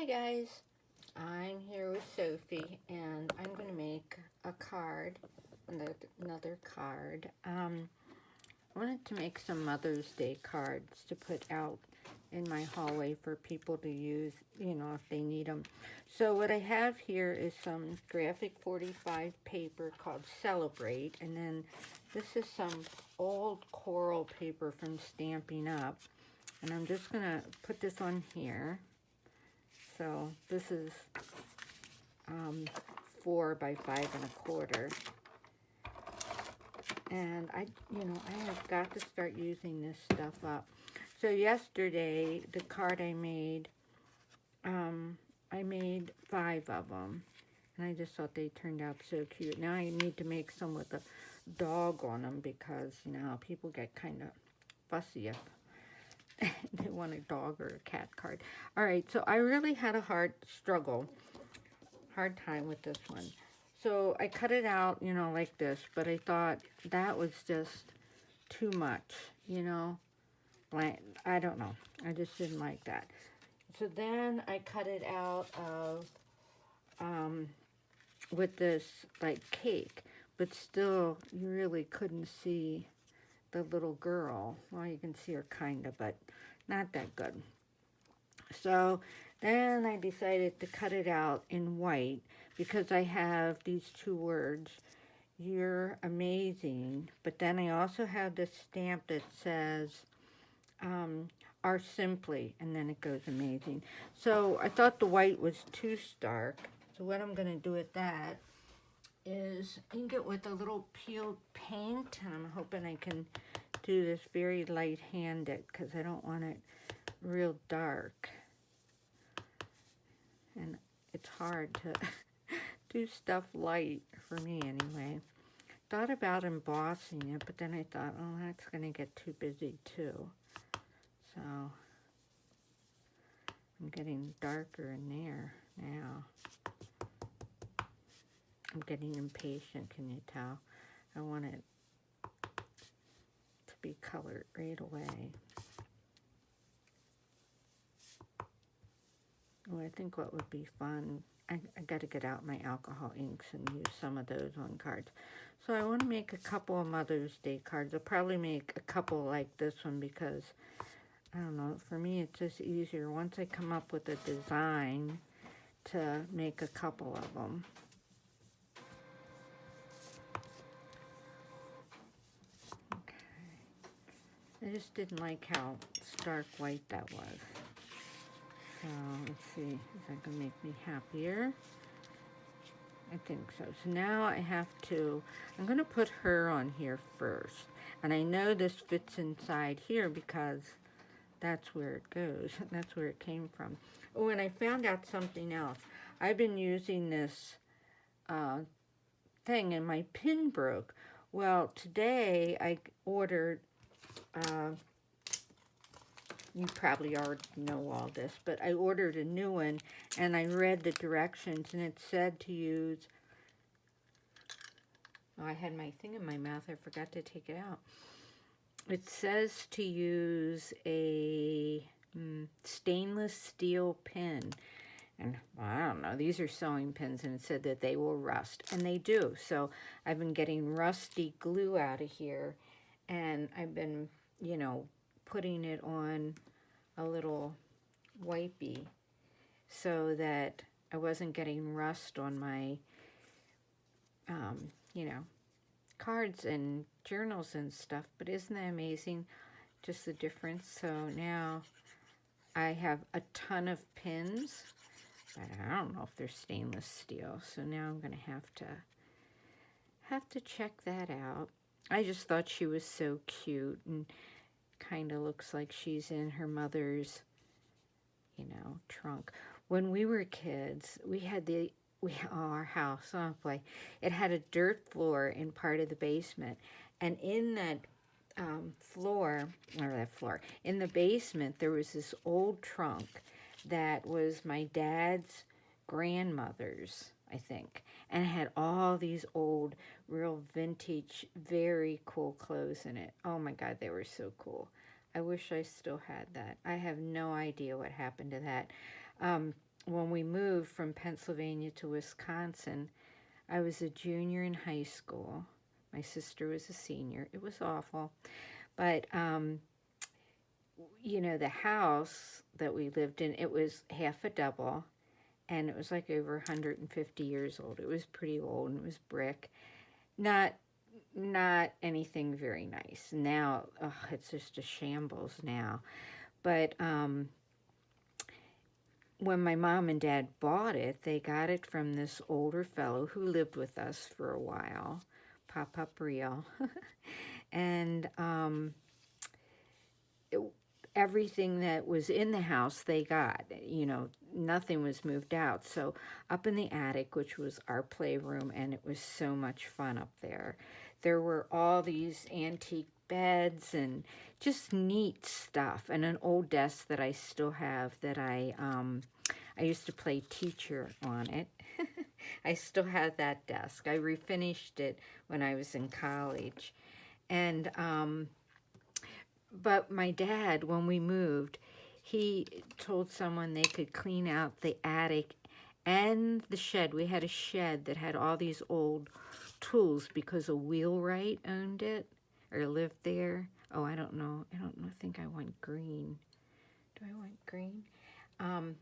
Hi guys, I'm here with Sophie and I'm going to make a card, another card. I wanted to make some Mother's Day cards to put out in my hallway for people to use, if they need them. So what I have here is some graphic 45 paper called Celebrate, and then this is some old coral paper from Stampin' Up. And I'm just going to put this on here. So this is 4 by 5 1/4, and I have got to start using this stuff up. So yesterday, the card I made 5 of them, and I just thought they turned out so cute. Now I need to make some with a dog on them because people get kind of fussy if they want a dog or a cat card. All right, so I really had a hard time with this one. So I cut it out, like this, but I thought that was just too much, blank. I don't know. I just didn't like that. So then I cut it out of, with this, like, cake, but still you really couldn't see the little girl. Well, you can see her kind of, but not that good. So then I decided to cut it out in white because I have these 2 words, "You're amazing," but then I also have this stamp that says, "Are simply," and then it goes amazing. So I thought the white was too stark. So what I'm going to do with that is ink it with a little peeled paint, and I'm hoping I can do this very light-handed because I don't want it real dark. And it's hard to do stuff light, for me anyway. Thought about embossing it, but then I thought, oh, that's going to get too busy too. So I'm getting darker in there now. I'm getting impatient, can you tell? I want it to be colored right away. Well, I think what would be fun, I got to get out my alcohol inks and use some of those on cards. So I want to make a couple of Mother's Day cards. I'll probably make a couple like this one because, I don't know, for me it's just easier once I come up with a design to make a couple of them. Okay. I just didn't like how stark white that was. So let's see, is that going to make me happier? I think so. So now I'm going to put her on here first. And I know this fits inside here because that's where it goes. That's where it came from. Oh, and I found out something else. I've been using this thing and my pin broke. Well, today I ordered, you probably already know all this, but I ordered a new one and I read the directions and it said to use, oh, I had my thing in my mouth, I forgot to take it out. It says to use a stainless steel pin. And well, I don't know, these are sewing pins, and it said that they will rust, and they do. So I've been getting rusty glue out of here, and I've been, putting it on a little wipey so that I wasn't getting rust on my, cards and journals and stuff. But isn't that amazing, just the difference? So now I have a ton of pins, but I don't know if they're stainless steel. So now I'm going to have to check that out. I just thought she was so cute and kind of looks like she's in her mother's, trunk. When we were kids, we had our house, oh boy, it had a dirt floor in part of the basement, and in that in the basement, there was this old trunk that was my dad's grandmother's, I think, and it had all these old, real vintage, very cool clothes in it. Oh my God, they were so cool. I wish I still had that. I have no idea what happened to that. when we moved from Pennsylvania to Wisconsin, I was a junior in high school. My sister was a senior. It was awful. But, you know, the house that we lived in, it was half a double, and it was like over 150 years old. It was pretty old, and it was brick. Not anything very nice. Now, it's just a shambles now. But when my mom and dad bought it, they got it from this older fellow who lived with us for a while, Pop Real. And everything that was in the house they got. You know, nothing was moved out. So up in the attic, which was our playroom, and it was so much fun up there. There were all these antique beds and just neat stuff, and an old desk that I still have that I used to play teacher on it. I still have that desk. I refinished it when I was in college. And but my dad, when we moved, he told someone they could clean out the attic and the shed. We had a shed that had all these old tools because a wheelwright owned it or lived there. Oh, I don't know. I think I want green. Do I want green? And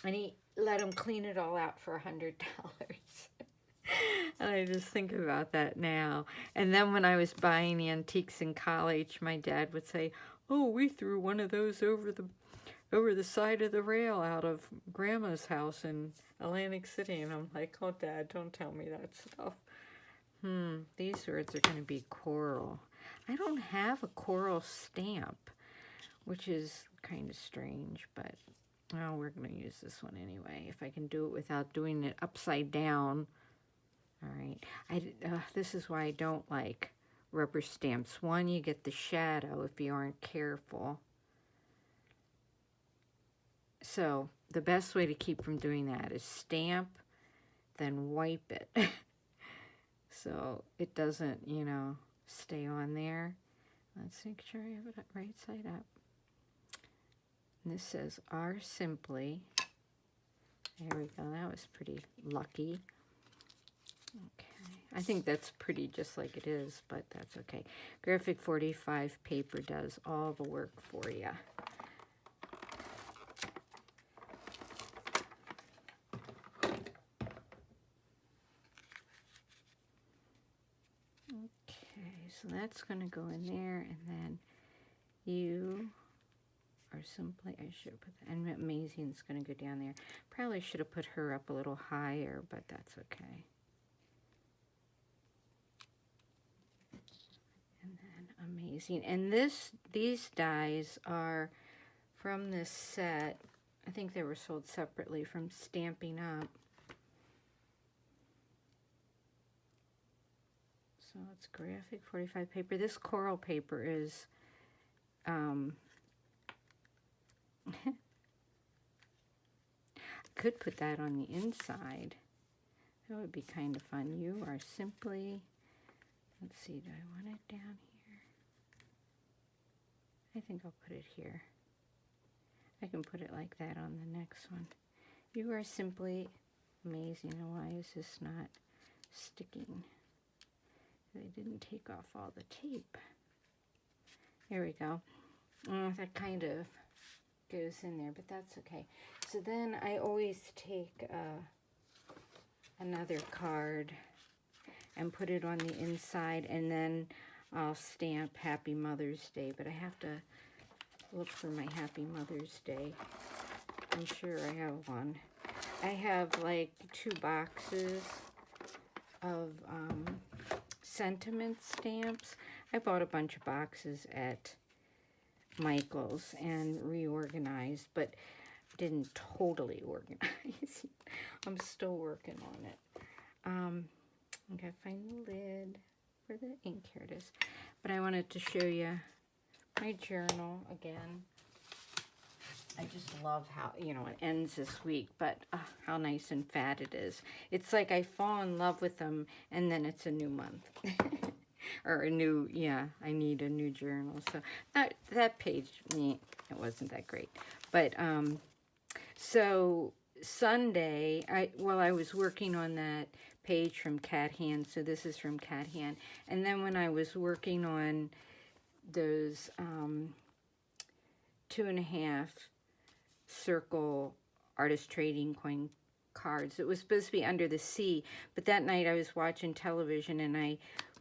he let him clean it all out for $100. And I just think about that now. And then when I was buying antiques in college, my dad would say, "Oh, we threw one of those over the side of the rail out of Grandma's house in Atlantic City." And I'm like, "Oh, Dad, don't tell me that stuff." These words are going to be coral. I don't have a coral stamp, which is kind of strange, but well, we're going to use this one anyway. If I can do it without doing it upside down. All right. This is why I don't like rubber stamps. One, you get the shadow if you aren't careful. So the best way to keep from doing that is stamp, then wipe it. So it doesn't, you know, stay on there. Let's make sure I have it right side up. And this says R Simply. There we go. That was pretty lucky. Okay. I think that's pretty just like it is, but that's okay. Graphic 45 paper does all the work for you. Okay, so that's going to go in there, and then you are simply, I should have put that, and Amazing's going to go down there. Probably should have put her up a little higher, but that's okay. And then Amazing. And these dies are from this set. I think they were sold separately from Stampin' Up. So it's graphic 45 paper. This coral paper is I could put that on the inside. That would be kind of fun. You are simply, let's see, do I want it down here? I think I'll put it here. I can put it like that on the next one. You are simply amazing. And why is this not sticking? They didn't take off all the tape. There we go. That kind of goes in there, but that's okay. So then I always take another card and put it on the inside, and then I'll stamp Happy Mother's Day, but I have to look for my Happy Mother's Day. I'm sure I have one. I have like 2 boxes of sentiment stamps. I bought a bunch of boxes at Michael's and reorganized, but didn't totally organize. I'm still working on it. I gotta find the lid for the ink. Here it is. But I wanted to show you my journal again. I just love how, you know, it ends this week, but how nice and fat it is. It's like I fall in love with them, and then it's a new month. Or a new, yeah, I need a new journal. So that page, it wasn't that great. But, so Sunday, I was working on that page from Cat Hand, so this is from Cat Hand. And then when I was working on those 2.5 circle artist trading coin cards, it was supposed to be Under the Sea, but that night I was watching television and I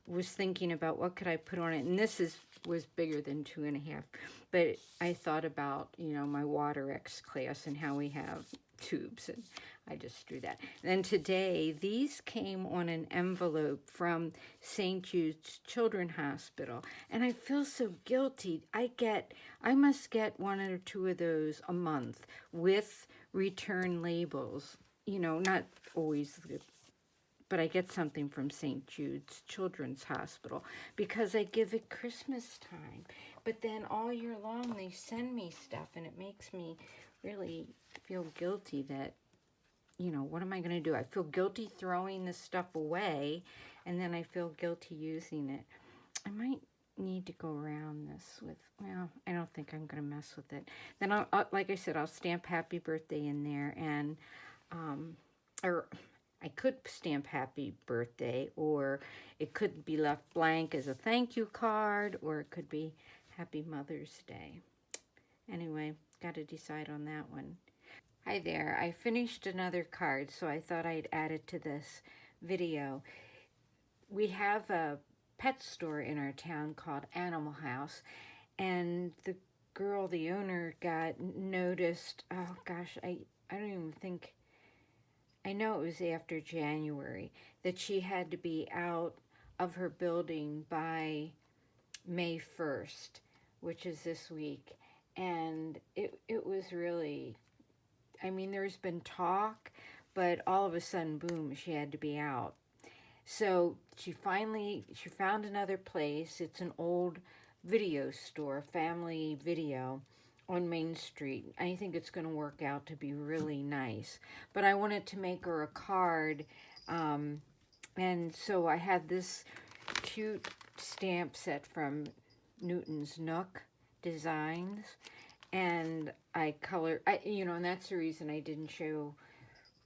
was thinking about what could I put on it, and this was bigger than 2.5, but I thought about, you know, my Water X class and how we have tubes, and I just drew that. And then today, these came on an envelope from St. Jude's Children's Hospital, and I feel so guilty. I must get 1 or 2 of those a month with return labels. You know, not always, but I get something from St. Jude's Children's Hospital because I give it Christmas time. But then all year long they send me stuff, and it makes me really feel guilty that, you know, what am I going to do? I feel guilty throwing this stuff away, and then I feel guilty using it. I might need to go around this with, well, I don't think I'm going to mess with it. Then, like I said, I'll stamp Happy Birthday in there, and, or I could stamp Happy Birthday, or it could be left blank as a thank you card, or it could be Happy Mother's Day. Anyway, got to decide on that one. Hi there, I finished another card, so I thought I'd add it to this video. We have a pet store in our town called Animal House, and the girl, the owner, got noticed, oh gosh, I don't even think, I know it was after January, that she had to be out of her building by May 1st, which is this week. And it was really, I mean, there's been talk, but all of a sudden, boom, she had to be out. So she found another place. It's an old video store, Family Video, on Main Street. I think it's going to work out to be really nice. But I wanted to make her a card, and so I had this cute stamp set from Newton's Nook Designs, and I colored, you know, and that's the reason I didn't show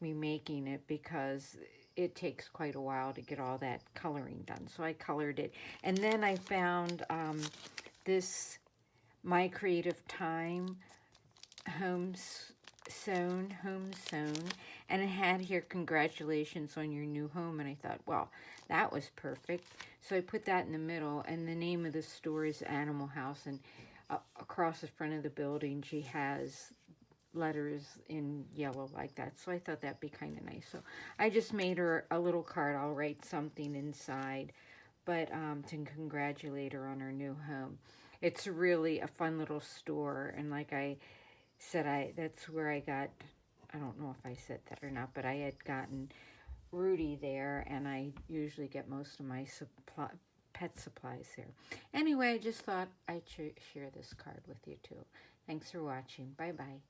me making it, because it takes quite a while to get all that coloring done. So I colored it, and then I found this My Creative Time home sewn, and it had here, congratulations on your new home, and I thought, well, that was perfect. So I put that in the middle, and the name of the store is Animal House, and across the front of the building she has letters in yellow like that, so I thought that'd be kind of nice. So I just made her a little card. I'll write something inside, but to congratulate her on her new home. It's really a fun little store, and like I said, that's where I got, I don't know if I said that or not, but I had gotten Rudy there, and I usually get most of my pet supplies there. Anyway, I just thought I'd share this card with you too. Thanks for watching. Bye-bye.